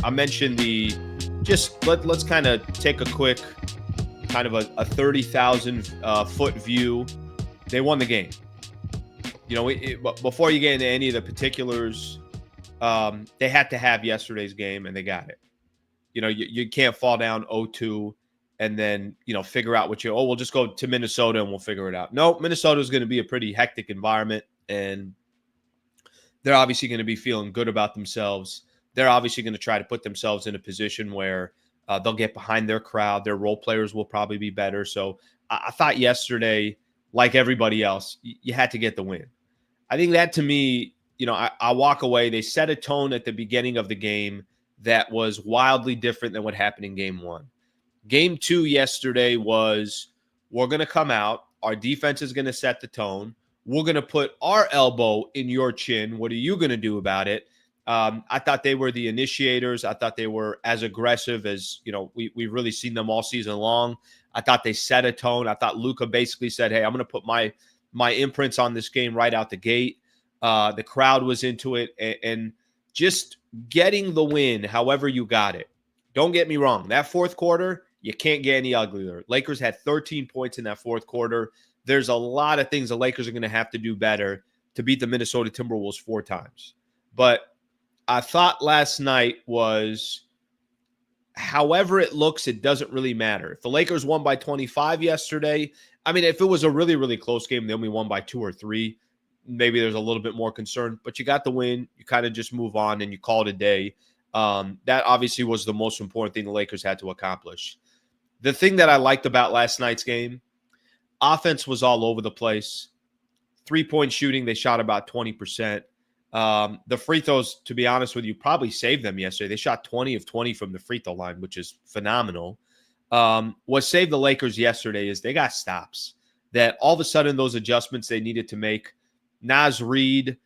I mentioned let's kind of take a quick kind of a 30,000 foot view. They won the game. Before you get into any of the particulars, they had to have yesterday's game, and they got it. You can't fall down 0-2 and then, figure out we'll just go to Minnesota and we'll figure it out. No, Minnesota is going to be a pretty hectic environment, and they're obviously going to be feeling good about themselves. They're obviously going to try to put themselves in a position where they'll get behind their crowd. Their role players will probably be better. So I thought yesterday, like everybody else, you had to get the win. I think that, to me, I walk away. They set a tone at the beginning of the game that was wildly different than what happened in game one. Game two yesterday was, we're going to come out. Our defense is going to set the tone. We're going to put our elbow in your chin. What are you going to do about it? I thought they were the initiators. I thought they were as aggressive as, we've really seen them all season long. I thought they set a tone. I thought Luka basically said, hey, I'm going to put my imprints on this game right out the gate. The crowd was into it, and just getting the win however you got it. Don't get me wrong. That fourth quarter, you can't get any uglier. Lakers had 13 points in that fourth quarter. There's a lot of things the Lakers are going to have to do better to beat the Minnesota Timberwolves 4 times. But I thought last night was, however it looks, it doesn't really matter. If the Lakers won by 25 yesterday, if it was a really, really close game, they only won by 2 or 3, maybe there's a little bit more concern. But you got the win. You kind of just move on and you call it a day. That obviously was the most important thing the Lakers had to accomplish. The thing that I liked about last night's game, offense was all over the place. 3-point shooting, they shot about 20%. The free throws, to be honest with you, probably saved them yesterday. They shot 20 of 20 from the free throw line, which is phenomenal. What saved the Lakers yesterday is they got stops. That all of a sudden, those adjustments they needed to make. Naz Reid,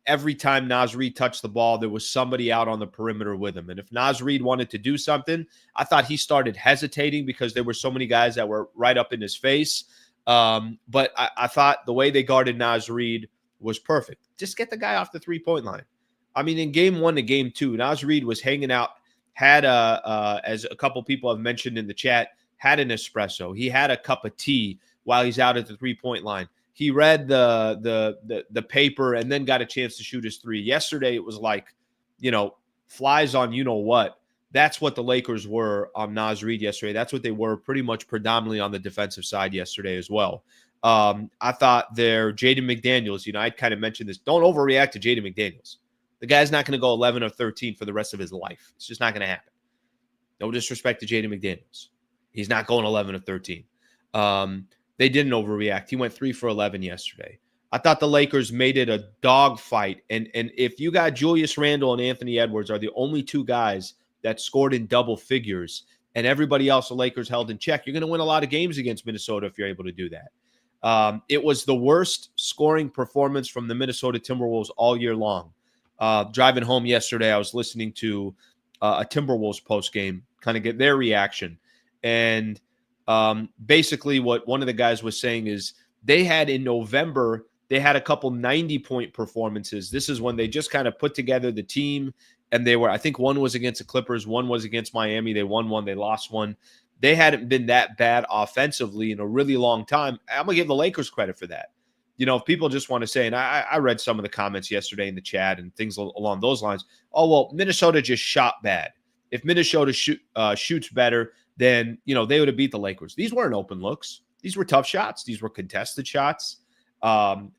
every time Naz Reid touched the ball, there was somebody out on the perimeter with him. And if Naz Reid wanted to do something, I thought he started hesitating because there were so many guys that were right up in his face. But I thought the way they guarded Naz Reid was perfect. Just get the guy off the 3-point line. In game 1 to game 2, Naz Reid was hanging out, had as a couple people have mentioned in the chat, had an espresso. He had a cup of tea while he's out at the 3-point line. He read the paper and then got a chance to shoot his 3. Yesterday, it was like, flies on what. That's what the Lakers were on Naz Reid yesterday. That's what they were pretty much predominantly on the defensive side yesterday as well. I thought Jaden McDaniels, I'd kind of mentioned this. Don't overreact to Jaden McDaniels. The guy's not going to go 11 or 13 for the rest of his life. It's just not going to happen. No disrespect to Jaden McDaniels. He's not going 11 or 13. They didn't overreact. He went 3 for 11 yesterday. I thought the Lakers made it a dogfight. And if you got Julius Randle and Anthony Edwards are the only 2 guys that scored in double figures, and everybody else the Lakers held in check, you're going to win a lot of games against Minnesota if you're able to do that. It was the worst scoring performance from the Minnesota Timberwolves all year long. Driving home yesterday, I was listening to a Timberwolves postgame, kind of get their reaction. And basically what one of the guys was saying is they had in November, they had a couple 90-point performances. This is when they just kind of put together the team, and they were, I think one was against the Clippers, one was against Miami. They won one, they lost one. They hadn't been that bad offensively in a really long time. I'm going to give the Lakers credit for that. If people just want to say, and I read some of the comments yesterday in the chat and things along those lines, oh, well, Minnesota just shot bad. If Minnesota shoots better, then, they would have beat the Lakers. These weren't open looks. These were tough shots. These were contested shots. I'm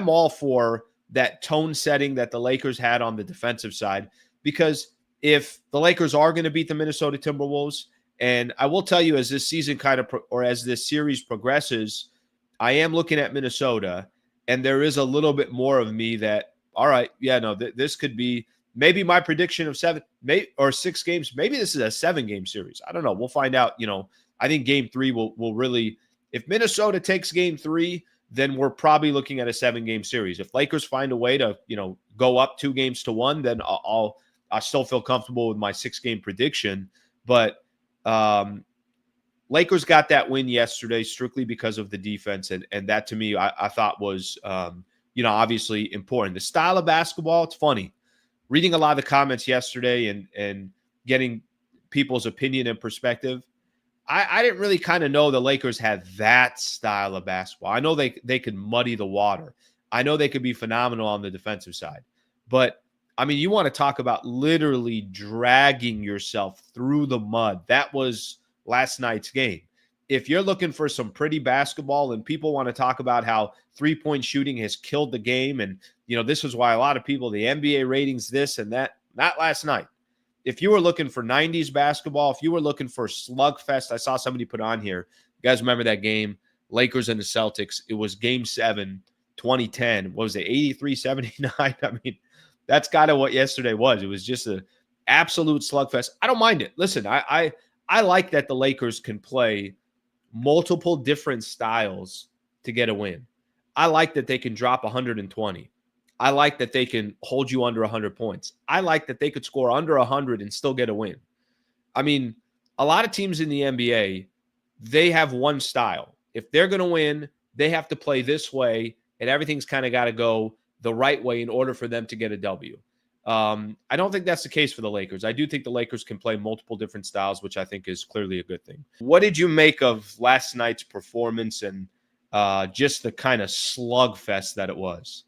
all for that tone setting that the Lakers had on the defensive side, because if the Lakers are going to beat the Minnesota Timberwolves, and I will tell you, as this season as this series progresses, I am looking at Minnesota, and there is a little bit more of me that, all right, yeah, no, this could be maybe my prediction of 7 or 6 games. Maybe this is a 7-game series. I don't know. We'll find out. I think game 3 will really, if Minnesota takes game 3, then we're probably looking at a 7-game series. If Lakers find a way to, go up 2-1, then I still feel comfortable with my 6-game prediction. But Lakers got that win yesterday strictly because of the defense. And that, to me, I thought was, obviously important. The style of basketball, it's funny. reading a lot of the comments yesterday and getting people's opinion and perspective, I didn't really kind of know the Lakers had that style of basketball. I know they could muddy the water. I know they could be phenomenal on the defensive side. But, I mean, you want to talk about literally dragging yourself through the mud. That was last night's game. If you're looking for some pretty basketball and people want to talk about how three-point shooting has killed the game, and, this is why a lot of people, the NBA ratings, this and that, not last night. If you were looking for 90s basketball, if you were looking for slugfest, I saw somebody put on here. You guys remember that game, Lakers and the Celtics? It was Game 7, 2010. What was it, 83-79? I mean, that's kind of what yesterday was. It was just an absolute slugfest. I don't mind it. Listen, I like that the Lakers can play multiple different styles to get a win. I like that they can drop 120. I like that they can hold you under 100 points. I like that they could score under 100 and still get a win. I mean, a lot of teams in the NBA, they have one style. If they're going to win, they have to play this way, and everything's kind of got to go the right way in order for them to get a W. I don't think that's the case for the Lakers. I do think the Lakers can play multiple different styles, which I think is clearly a good thing. What did you make of last night's performance and just the kind of slugfest that it was?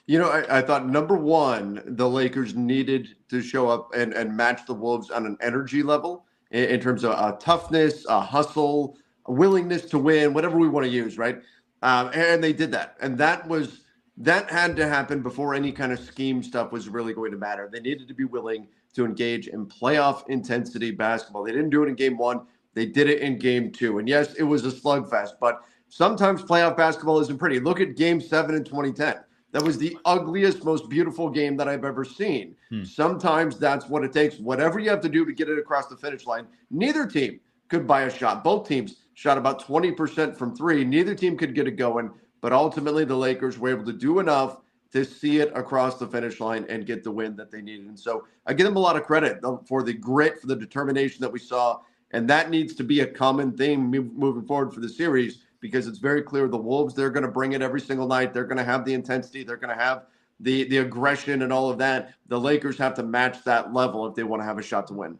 I thought, number one, the Lakers needed to show up and match the Wolves on an energy level in terms of toughness, hustle, a willingness to win, whatever we want to use, right? And they did that. And that had to happen before any kind of scheme stuff was really going to matter. They needed to be willing to engage in playoff intensity basketball. They didn't do it in Game 1. They did it in Game 2. And yes, it was a slugfest, but sometimes playoff basketball isn't pretty. Look at Game 7 in 2010. That was the ugliest, most beautiful game that I've ever seen. Sometimes that's what it takes. Whatever you have to do to get it across the finish line. Neither team could buy a shot. Both teams shot about 20% from three. Neither team could get it going. But ultimately, the Lakers were able to do enough to see it across the finish line and get the win that they needed. And so I give them a lot of credit for the grit, for the determination that we saw. And that needs to be a common theme moving forward for the series, because it's very clear the Wolves, they're going to bring it every single night. They're going to have the intensity. They're going to have the aggression and all of that. The Lakers have to match that level if they want to have a shot to win.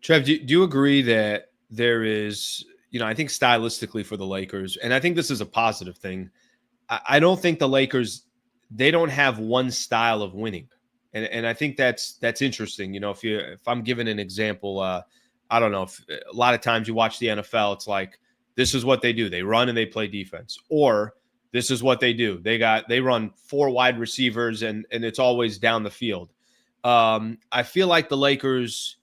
Trev, do you agree that there is, I think stylistically for the Lakers, and I think this is a positive thing, I don't think the Lakers, they don't have one style of winning. And I think that's interesting. If I'm giving an example, I don't know, if a lot of times you watch the NFL, it's like, this is what they do. They run and they play defense. Or this is what they do. They run four wide receivers and it's always down the field. I feel like the Lakers,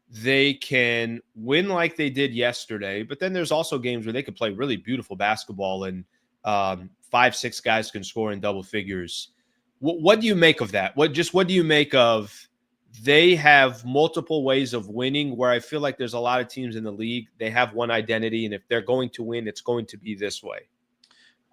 they can win like they did yesterday, but then there's also games where they can play really beautiful basketball and 5-6 guys can score in double figures. What do you make of that? What do you make of they have multiple ways of winning, where I feel like there's a lot of teams in the league, they have one identity, and if they're going to win, it's going to be this way?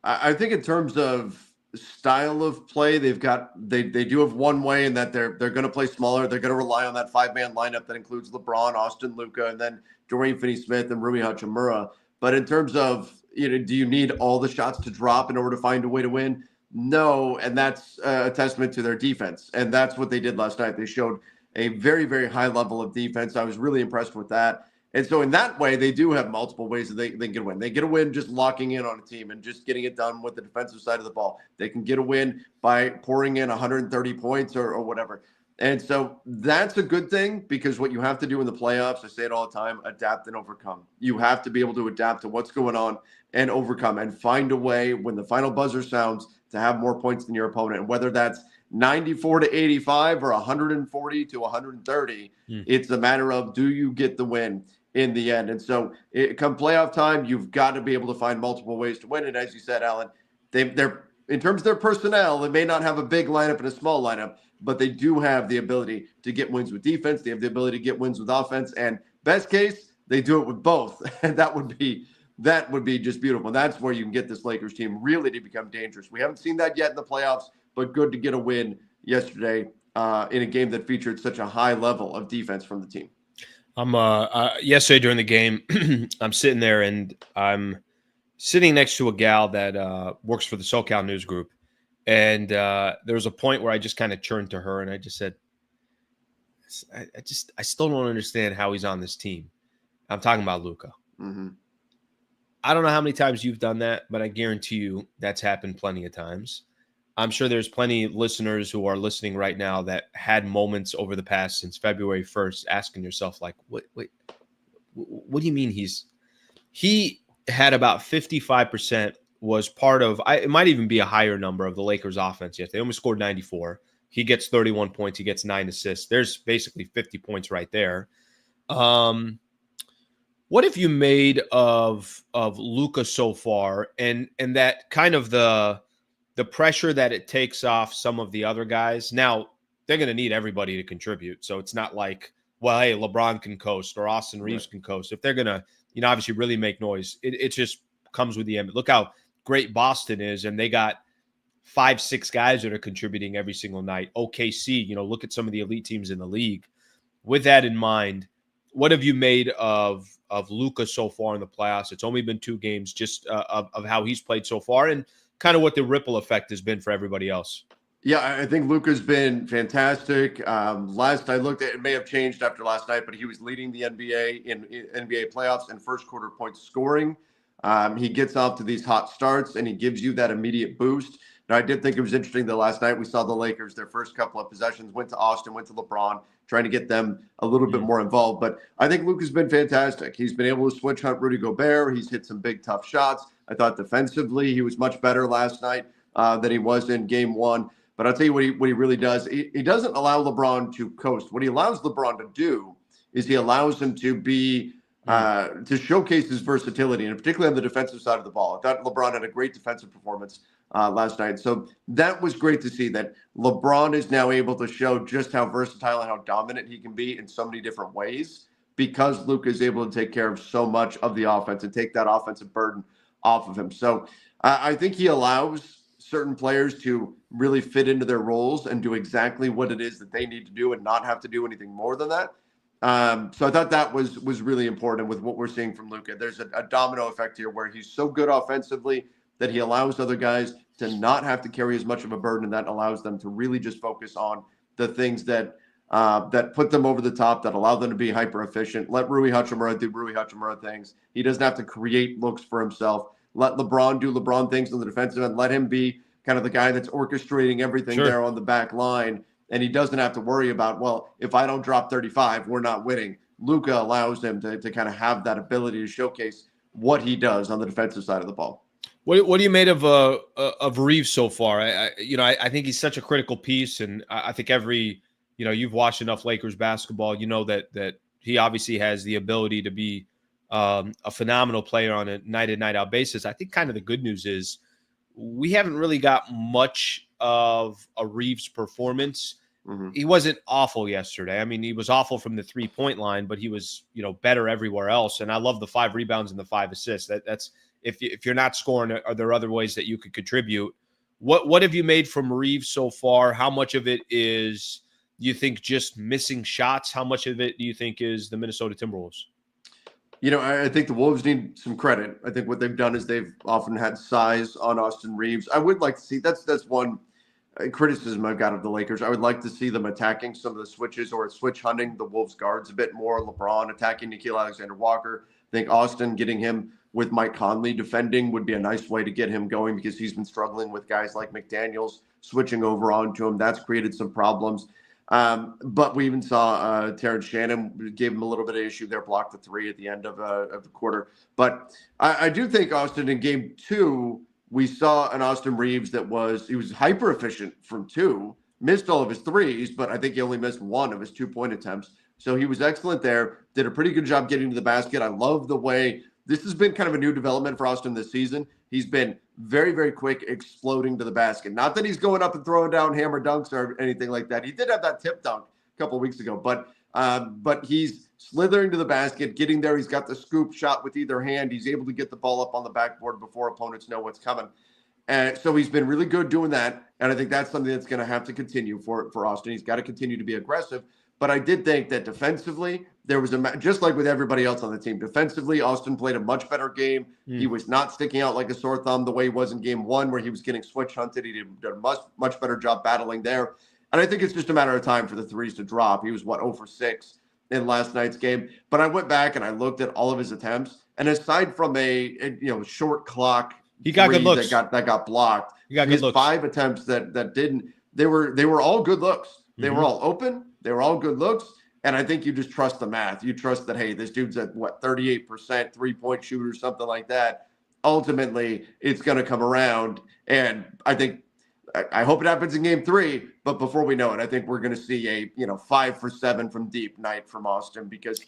I think in terms of style of play, they do have one way, in that they're going to play smaller. They're going to rely on that 5-man lineup that includes LeBron, Austin, Luka, and then Dorian Finney-Smith and Rui Hachimura. But in terms of, do you need all the shots to drop in order to find a way to win? No, and that's a testament to their defense. And that's what they did last night. They showed a very, very high level of defense. I was really impressed with that. And so in that way, they do have multiple ways that they can win. They get a win just locking in on a team and just getting it done with the defensive side of the ball. They can get a win by pouring in 130 points or whatever. And so that's a good thing, because what you have to do in the playoffs, I say it all the time, adapt and overcome. You have to be able to adapt to what's going on and overcome and find a way when the final buzzer sounds to have more points than your opponent. And whether that's 94-85 or 140-130, it's a matter of, do you get the win in the end? And so come playoff time, you've got to be able to find multiple ways to win. And as you said, Alan, they're in terms of their personnel, they may not have a big lineup and a small lineup, but they do have the ability to get wins with defense. They have the ability to get wins with offense. And best case, they do it with both. And that would be just beautiful. And that's where you can get this Lakers team really to become dangerous. We haven't seen that yet in the playoffs, but good to get a win yesterday in a game that featured such a high level of defense from the team. Yesterday during the game, I'm sitting there and I'm sitting next to a gal that works for the SoCal News Group. And there was a point where I just kind of turned to her and I just said, I still don't understand how he's on this team. I'm talking about Luka. Mm-hmm. I don't know how many times you've done that, but I guarantee you that's happened plenty of times. I'm sure there's plenty of listeners who are listening right now that had moments over the past since February 1st asking yourself, like, what do you mean he had about 55% was part of, it might even be a higher number of the Lakers offense. Yes, they almost scored 94. He gets 31 points. He gets 9 assists. There's basically 50 points right there. What have you made of Luka so far, and that kind of the pressure that it takes off some of the other guys? Now they're going to need everybody to contribute, so it's not like, well, hey, LeBron can coast or Austin Reaves can coast. If they're going to, obviously really make noise, it just comes with the end. Look how great Boston is, and they got 5-6 guys that are contributing every single night. OKC, look at some of the elite teams in the league. With that in mind, what have you made of Luka so far in the playoffs? It's only been 2 games, just of how he's played so far, and kind of what the ripple effect has been for everybody else. Yeah, I think Luka's been fantastic. Last I looked at, it may have changed after last night, but he was leading the NBA in NBA playoffs in first quarter points scoring. He gets off to these hot starts and he gives you that immediate boost. Now, I did think it was interesting that last night we saw the Lakers, their first couple of possessions, went to Austin, went to LeBron, trying to get them a little bit more involved. But I think Luka's been fantastic. He's been able to switch hunt Rudy Gobert. He's hit some big, tough shots. I thought defensively he was much better last night than he was in game 1. But I'll tell you what he really does. He doesn't allow LeBron to coast. What he allows LeBron to do is he allows him to be to showcase his versatility, and particularly on the defensive side of the ball. I thought LeBron had a great defensive performance last night. So that was great to see that LeBron is now able to show just how versatile and how dominant he can be in so many different ways because Luka is able to take care of so much of the offense and take that offensive burden off of him. So I think he allows certain players to really fit into their roles and do exactly what it is that they need to do and not have to do anything more than that. So I thought that was really important with what we're seeing from Luka. There's a domino effect here where he's so good offensively that he allows other guys to not have to carry as much of a burden, and that allows them to really just focus on the things that put them over the top, that allow them to be hyper efficient. Let Rui Hachimura do Rui Hachimura things. He doesn't have to create looks for himself. Let LeBron do LeBron things on the defensive end. Let him be kind of the guy that's orchestrating everything there on the back line. And he doesn't have to worry about, well, if I don't drop 35, we're not winning. Luka allows him to kind of have that ability to showcase what he does on the defensive side of the ball. What do you made of Reaves so far? I think he's such a critical piece, and I think you've watched enough Lakers basketball, that he obviously has the ability to be a phenomenal player on a night in, night out basis. I think kind of the good news is we haven't really got much of a Reaves performance. Mm-hmm. He wasn't awful yesterday. I mean, he was awful from the 3-point line, but he was, better everywhere else. And I love the 5 rebounds and the 5 assists. That's if you're not scoring, are there other ways that you could contribute? What have you made from Reaves so far? How much of it is, you think, just missing shots? How much of it do you think is the Minnesota Timberwolves? I think the Wolves need some credit. I think what they've done is they've often had size on Austin Reaves. I would like to see that's one criticism I've got of the Lakers. I would like to see them attacking some of the switches or switch hunting the Wolves guards a bit more. LeBron attacking Nickeil Alexander-Walker. I think Austin getting him with Mike Conley defending would be a nice way to get him going because he's been struggling with guys like McDaniels switching over onto him. That's created some problems. But we even saw Terrence Shannon gave him a little bit of issue there, blocked the 3 at the end of the quarter. But I do think Austin in game 2, we saw an Austin Reaves he was hyper efficient from 2, missed all of his 3s, but I think he only missed 1 of his 2-point attempts. So he was excellent there, did a pretty good job getting to the basket. I love the way this has been kind of a new development for Austin this season. He's been very, very quick exploding to the basket. Not that he's going up and throwing down hammer dunks or anything like that. He did have that tip dunk a couple of weeks ago, but he's slithering to the basket, getting there. He's got the scoop shot with either hand. He's able to get the ball up on the backboard before opponents know what's coming. And so he's been really good doing that. And I think that's something that's going to have to continue for Austin. He's got to continue to be aggressive. But I did think that defensively, there was just like with everybody else on the team. Defensively, Austin played a much better game. He was not sticking out like a sore thumb the way he was in game 1, where he was getting switch hunted. He did a much better job battling there. And I think it's just a matter of time for the threes to drop. He was, 0 for 6 in last night's game. But I went back and I looked at all of his attempts. And aside from a short clock, he got good looks. That got blocked. He got good looks. 5 attempts that didn't. They were all good looks. They were all open. They were all good looks. And I think you just trust the math. You trust that, hey, this dude's at 38% 3-point shooter, something like that. Ultimately, it's going to come around. And I hope it happens in game 3. But before we know it, I think we're going to see a 5 for 7 from deep night from Austin, because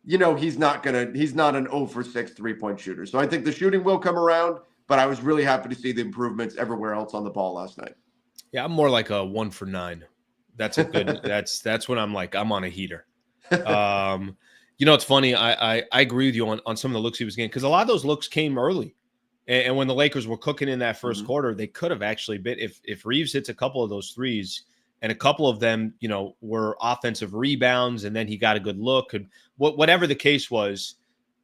he's not an 0 for 6 3-point shooter. So I think the shooting will come around. But I was really happy to see the improvements everywhere else on the ball last night. Yeah, I'm more like a 1 for 9. That's a good. that's when I'm on a heater. It's funny. I agree with you on some of the looks he was getting, because a lot of those looks came early, and when the Lakers were cooking in that first quarter, they could have actually been, if Reaves hits a couple of those threes, and a couple of them were offensive rebounds, and then he got a good look, and whatever the case was.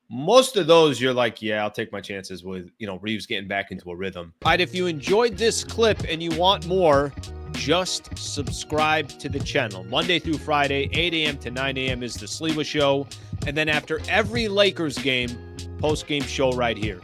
Most of those, you're like, yeah, I'll take my chances with, Reaves getting back into a rhythm. All right, if you enjoyed this clip and you want more, just subscribe to the channel. Monday through Friday, 8 a.m. to 9 a.m. is the Sliwa Show. And then after every Lakers game, post-game show right here.